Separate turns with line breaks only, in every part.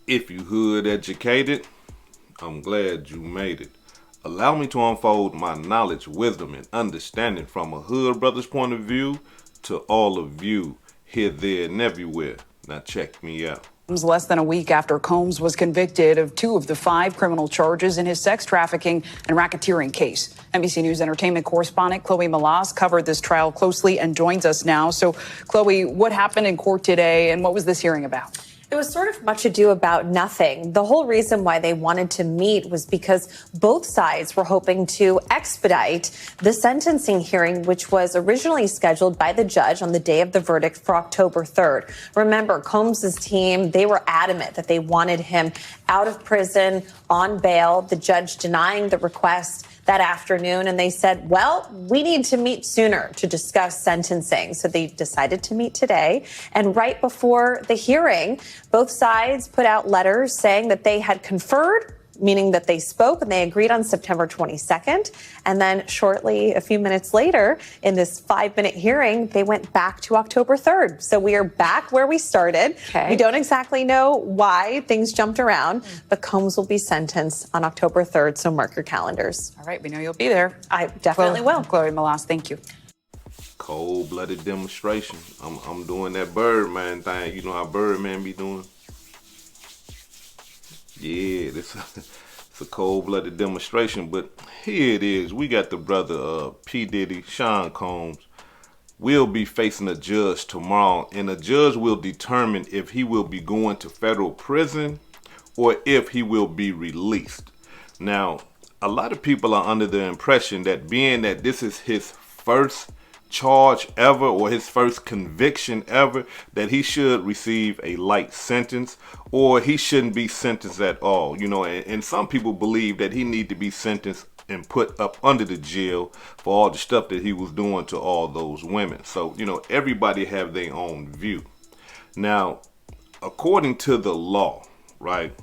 If you hood educated, I'm glad you made it. Allow me to unfold my knowledge, wisdom, and understanding from a hood brother's point of view to all of you here, there, and everywhere. Now check me out.
Less than a week after Combs was convicted of 2 of the 5 criminal charges in his sex trafficking and racketeering case. NBC News entertainment correspondent Chloe Malas covered this trial closely and joins us now. So, Chloe, what happened in court today and what was this hearing about?
It was sort of much ado about nothing. The whole reason why they wanted to meet was because both sides were hoping to expedite the sentencing hearing, which was originally scheduled by the judge on the day of the verdict for October 3rd. Remember, Combs's team, they were adamant that they wanted him out of prison on bail, the judge denying the request that afternoon. And they said, well, we need to meet sooner to discuss sentencing. So they decided to meet today. And right before the hearing, both sides put out letters saying that they had conferred, meaning that they spoke and they agreed on September 22nd. And then shortly, a few minutes later, in this 5-minute hearing, they went back to October 3rd. So we are back where we started.
Okay.
We don't exactly know why things jumped around, but Combs will be sentenced on October 3rd. So mark your calendars.
All right, we know you'll be there.
I definitely will.
Chloe Malas, thank you.
Cold-blooded demonstration. I'm doing that Birdman thing. You know how Birdman be doing? Yeah, it's a cold-blooded demonstration, but here it is. We got the brother P. Diddy, Sean Combs, will be facing a judge tomorrow, and the judge will determine if he will be going to federal prison or if he will be released. Now, a lot of people are under the impression that being that this is his first charge ever or his first conviction ever, that he should receive a light sentence or he shouldn't be sentenced at all. You know, and some people believe that he need to be sentenced and put up under the jail for all the stuff that he was doing to all those women. So, you know, everybody have their own view. Now, according to the law, right,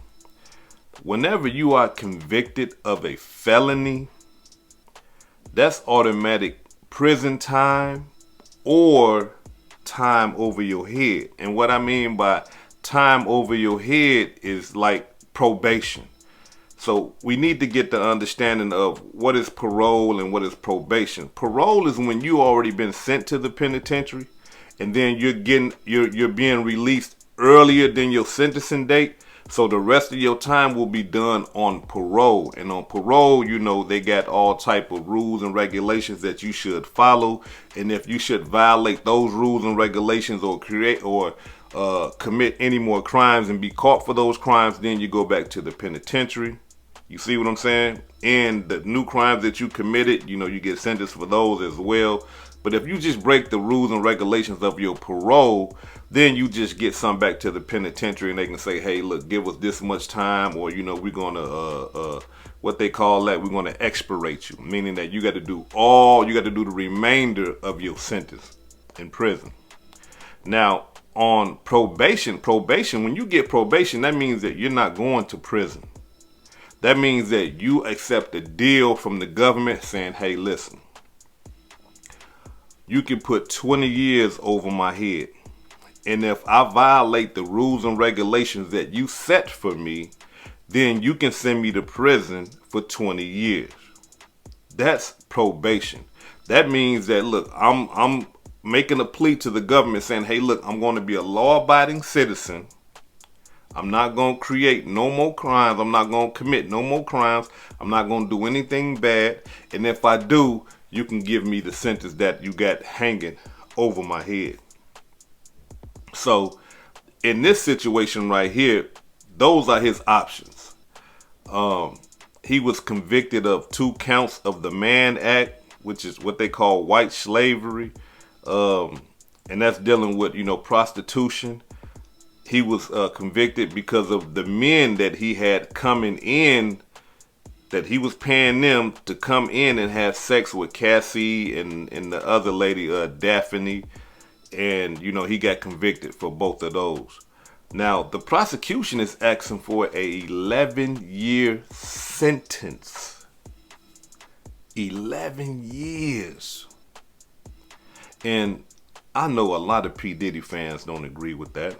whenever you are convicted of a felony, that's automatic prison time or time over your head. And what I mean by time over your head is like probation. So we need to get the understanding of what is parole and what is probation. Parole is when you already been sent to the penitentiary and then you're being released earlier than your sentencing date. So the rest of your time will be done on parole. And on parole, you know, they got all type of rules and regulations that you should follow. And if you should violate those rules and regulations or commit any more crimes and be caught for those crimes, then you go back to the penitentiary. You see what I'm saying? And the new crimes that you committed, you know, you get sentenced for those as well. But if you just break the rules and regulations of your parole, then you just get some back to the penitentiary and they can say, hey, look, give us this much time, or, you know, we're going to, what they call that, we're going to expirate you, meaning that you got to do the remainder of your sentence in prison. Now, on probation, when you get probation, that means that you're not going to prison. That means that you accept a deal from the government saying, hey, listen, you can put 20 years over my head. And if I violate the rules and regulations that you set for me, then you can send me to prison for 20 years. That's probation. That means that, look, I'm making a plea to the government saying, hey, look, I'm going to be a law-abiding citizen. I'm not going to create no more crimes. I'm not going to commit no more crimes. I'm not going to do anything bad. And if I do, you can give me the sentence that you got hanging over my head. So in this situation right here, those are his options. He was convicted of 2 counts of the Mann Act, which is what they call white slavery. And that's dealing with, you know, prostitution. He was convicted because of the men that he had coming in, that he was paying them to come in and have sex with Cassie and the other lady, Daphne. And, you know, he got convicted for both of those. Now, the prosecution is asking for a 11-year sentence. 11 years. And I know a lot of P. Diddy fans don't agree with that.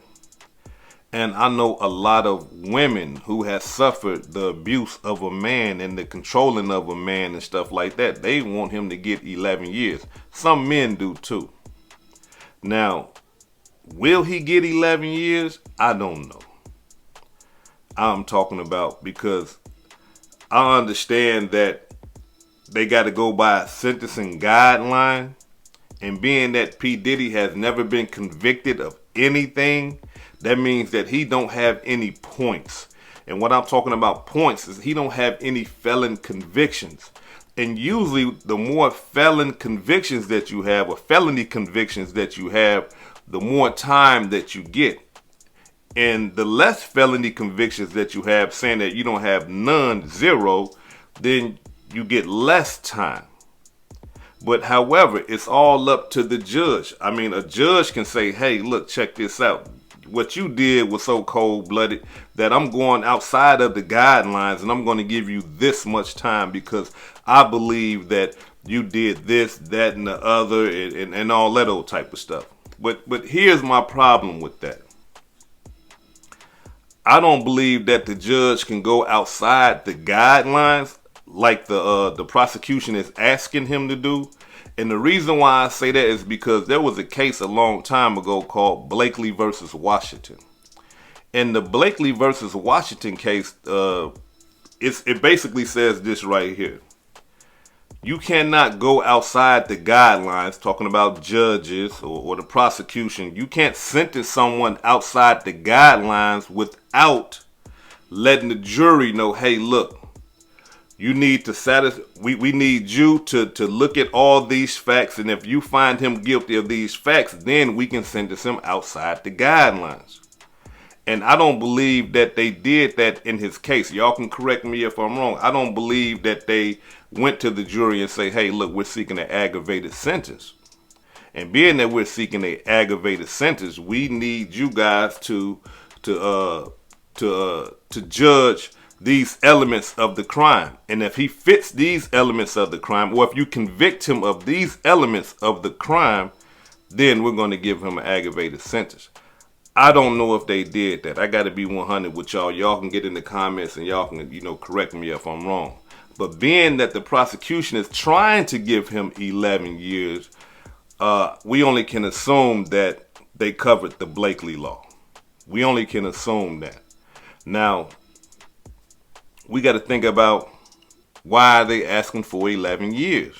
And I know a lot of women who have suffered the abuse of a man and the controlling of a man and stuff like that. They want him to get 11 years. Some men do too. Now, will he get 11 years? I don't know. I'm talking about because I understand that they got to go by a sentencing guideline. And being that P. Diddy has never been convicted of anything, that means that he don't have any points. And what I'm talking about points is he don't have any felon convictions. And usually the more felon convictions that you have, or felony convictions that you have, the more time that you get. And the less felony convictions that you have, saying that you don't have none, zero, then you get less time. But however, it's all up to the judge. I mean, a judge can say, hey, look, check this out. What you did was so cold-blooded that I'm going outside of the guidelines and I'm going to give you this much time because I believe that you did this, that, and the other, and all that old type of stuff. But here's my problem with that. I don't believe that the judge can go outside the guidelines like the prosecution is asking him to do. And the reason why I say that is because there was a case a long time ago called Blakely versus Washington. And the Blakely versus Washington case, it basically says this right here. You cannot go outside the guidelines, talking about judges or the prosecution. You can't sentence someone outside the guidelines without letting the jury know, hey, look, you need to satisfy, we need you to look at all these facts. And if you find him guilty of these facts, then we can sentence him outside the guidelines. And I don't believe that they did that in his case. Y'all can correct me if I'm wrong. I don't believe that they went to the jury and say, hey, look, we're seeking an aggravated sentence. And being that we're seeking an aggravated sentence, we need you guys to judge these elements of the crime. And if he fits these elements of the crime, or if you convict him of these elements of the crime, then we're going to give him an aggravated sentence. I don't know if they did that. I got to be 100 with y'all. Y'all can get in the comments and y'all can, correct me if I'm wrong. But being that the prosecution is trying to give him 11 years, we only can assume that they covered the Blakely law. We only can assume that. Now, we got to think about why are they asking for 11 years?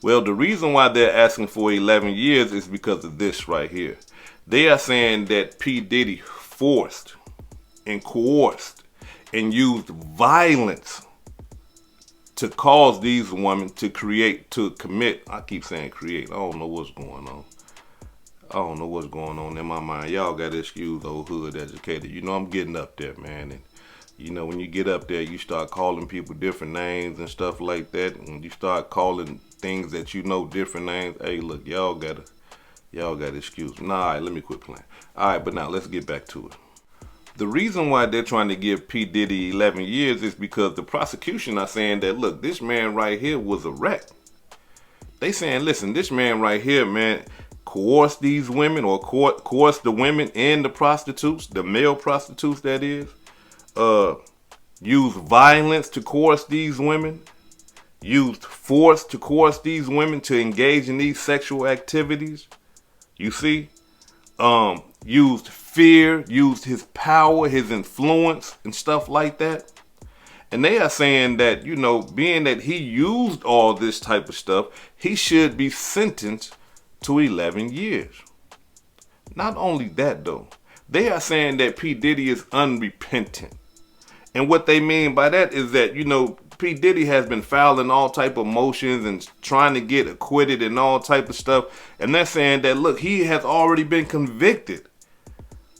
Well, the reason why they're asking for 11 years is because of this right here. They are saying that P. Diddy forced and coerced and used violence to cause these women to commit. I keep saying create. I don't know what's going on. I don't know what's going on in my mind. Y'all got to excuse old hood educated. I'm getting up there, man. And when you get up there, you start calling people different names and stuff like that. And you start calling things that different names. Hey, look, y'all gotta excuse me. Nah, all right, let me quit playing. All right, but now let's get back to it. The reason why they're trying to give P. Diddy 11 years is because the prosecution are saying that, look, this man right here was a wreck. They saying, listen, this man right here, man, coerced these women or coerced the women and the prostitutes, the male prostitutes that is. Used violence to coerce these women, used force to coerce these women to engage in these sexual activities. You see, used fear, used his power, his influence and stuff like that. And they are saying that, being that he used all this type of stuff, he should be sentenced to 11 years. Not only that though, they are saying that P. Diddy is unrepentant. And what they mean by that is that, P. Diddy has been filing all type of motions and trying to get acquitted and all type of stuff. And they're saying that, look, he has already been convicted.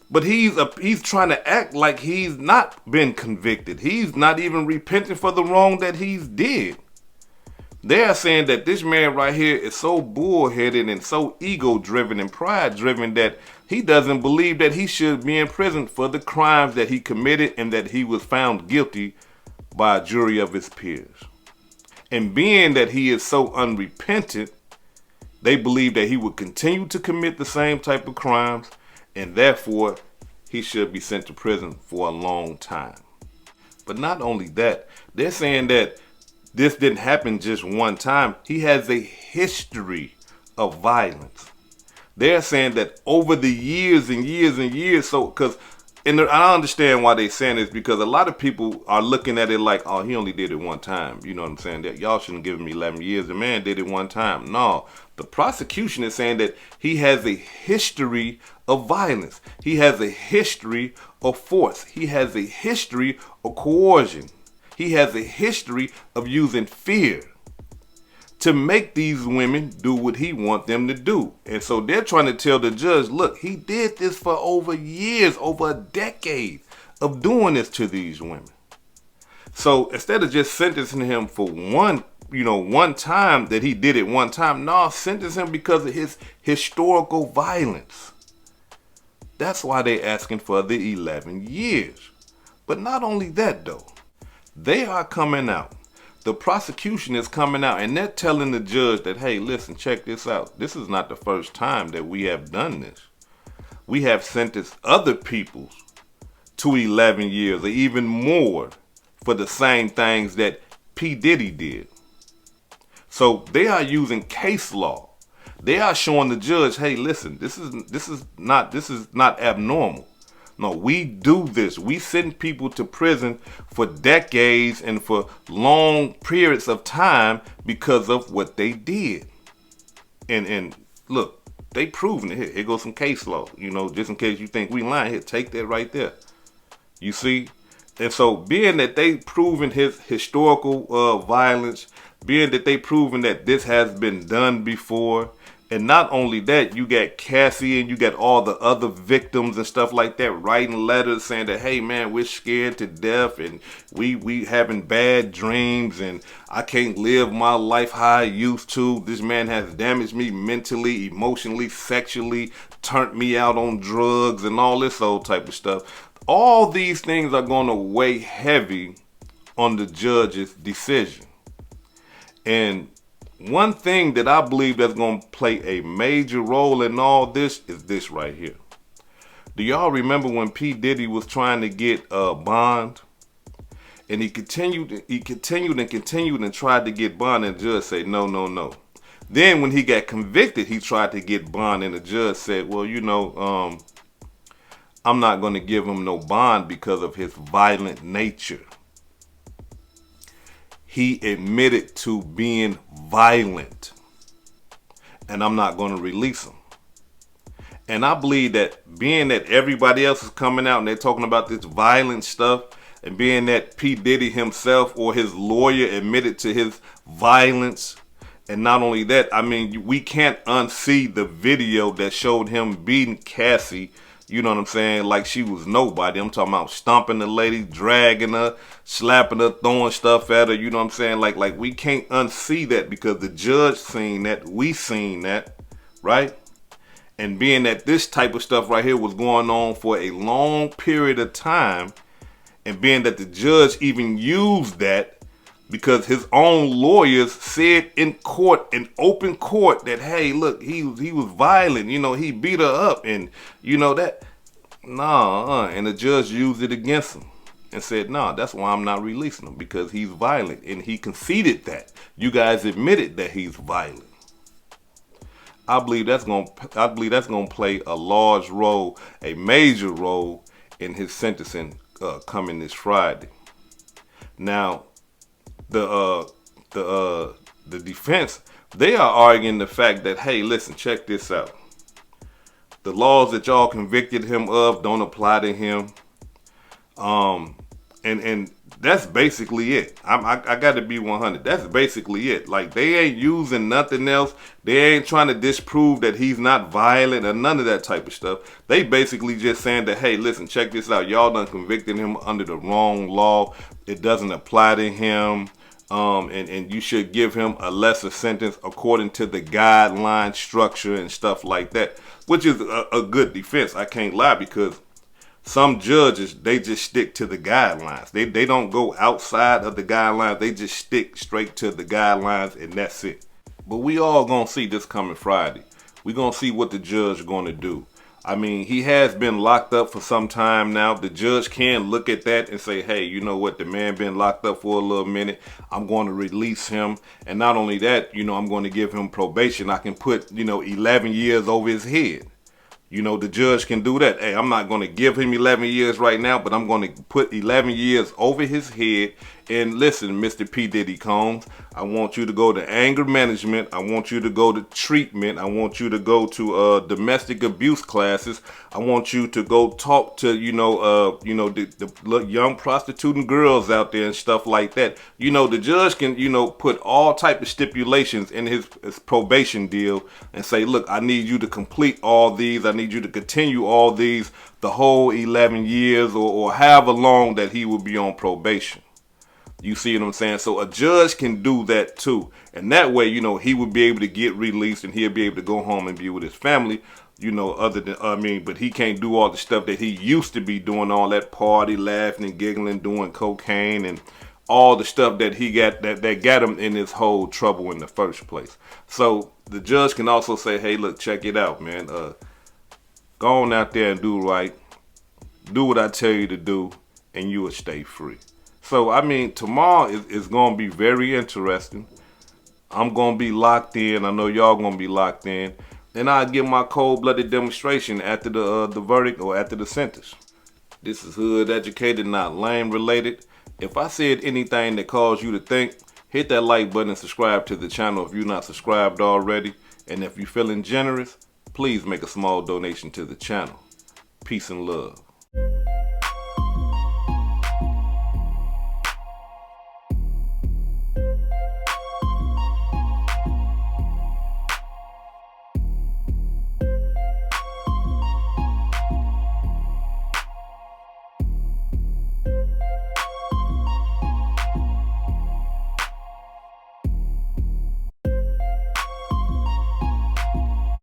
But he's trying to act like he's not been convicted. He's not even repenting for the wrong that he's did. They are saying that this man right here is so bullheaded and so ego-driven and pride-driven that he doesn't believe that he should be in prison for the crimes that he committed and that he was found guilty by a jury of his peers. And being that he is so unrepentant, they believe that he would continue to commit the same type of crimes, and therefore he should be sent to prison for a long time. But not only that, they're saying that this didn't happen just one time. He has a history of violence. They're saying that over the years and years and years, and I understand why they're saying this, because a lot of people are looking at it like, oh, he only did it one time. You know what I'm saying? That y'all shouldn't give him 11 years. The man did it one time. No, the prosecution is saying that he has a history of violence. He has a history of force. He has a history of coercion. He has a history of using fear to make these women do what he wants them to do. And so they're trying to tell the judge, look, he did this for over years, over a decade of doing this to these women. So instead of just sentencing him for one time that he did it one time, no, sentence him because of his historical violence. That's why they're asking for the 11 years. But not only that, though, they are coming out. The prosecution is coming out and they're telling the judge that, hey, listen, check this out. This is not the first time that we have done this. We have sentenced other people to 11 years or even more for the same things that P. Diddy did. So they are using case law. They are showing the judge, hey, listen, this is not abnormal. No, we do this. We send people to prison for decades and for long periods of time because of what they did. And look, they proven it. Here goes some case law. Just in case you think we lying, here, take that right there. You see? And so being that they proven his historical violence, being that they proven that this has been done before, and not only that, you got Cassie and you got all the other victims and stuff like that writing letters saying that, hey man, we're scared to death and we having bad dreams and I can't live my life how I used to. This man has damaged me mentally, emotionally, sexually, turned me out on drugs and all this old type of stuff. All these things are going to weigh heavy on the judge's decision. And one thing that I believe that's going to play a major role in all this is this right here. Do y'all remember when P. Diddy was trying to get a bond? And he continued and tried to get bond, and the judge said, no. Then when he got convicted, he tried to get bond, and the judge said, well, I'm not going to give him no bond because of his violent nature. He admitted to being violent, and I'm not going to release him. And I believe that being that everybody else is coming out and they're talking about this violent stuff, and being that P. Diddy himself or his lawyer admitted to his violence, and not only that, I mean, we can't unsee the video that showed him beating Cassie, you know what I'm saying, like she was nobody. I'm talking about stomping the lady, dragging her, slapping her, throwing stuff at her, you know what I'm saying? Like we can't unsee that because the judge seen that, we seen that, right? And being that this type of stuff right here was going on for a long period of time, and being that the judge even used that because his own lawyers said in court, in open court, that, hey, look, he was violent, he beat her up, and that. And the judge used it against him and said, that's why I'm not releasing him, because he's violent. And he conceded that. You guys admitted that he's violent. I believe that's gonna play a large role, a major role in his sentencing coming this Friday. Now, the defense, they are arguing the fact that, hey, listen, check this out. The laws that y'all convicted him of don't apply to him. And that's basically it. I got to be 100. That's basically it. Like, they ain't using nothing else. They ain't trying to disprove that he's not violent or none of that type of stuff. They basically just saying that, hey, listen, check this out. Y'all done convicted him under the wrong law. It doesn't apply to him. And you should give him a lesser sentence according to the guideline structure and stuff like that, which is a good defense. I can't lie, because some judges, they just stick to the guidelines. They don't go outside of the guidelines. They just stick straight to the guidelines, and that's it. But we all gonna see this coming Friday. We gonna see what the judge gonna do. I mean, he has been locked up for some time now. The judge can look at that and say, hey, you know what? The man been locked up for a little minute. I'm going to release him. And not only that, I'm going to give him probation. I can put, 11 years over his head. The judge can do that. Hey, I'm not going to give him 11 years right now, but I'm going to put 11 years over his head. And listen, Mr. P. Diddy Combs, I want you to go to anger management. I want you to go to treatment. I want you to go to domestic abuse classes. I want you to go talk to, the young prostituting girls out there and stuff like that. The judge can, put all type of stipulations in his probation deal and say, look, I need you to complete all these. I need you to continue all these the whole 11 years or however long that he will be on probation. You see what I'm saying? So a judge can do that too. And that way, he would be able to get released and he'll be able to go home and be with his family, but he can't do all the stuff that he used to be doing, all that party, laughing and giggling, doing cocaine and all the stuff that he got that got him in this whole trouble in the first place. So the judge can also say, hey, look, check it out, man. Go on out there and do right. Do what I tell you to do and you will stay free. So, tomorrow is going to be very interesting. I'm going to be locked in. I know y'all going to be locked in. And I'll give my cold-blooded demonstration after the verdict or after the sentence. This is Hood Educated, not Lame Related. If I said anything that caused you to think, hit that like button and subscribe to the channel if you're not subscribed already. And if you're feeling generous, please make a small donation to the channel. Peace and love.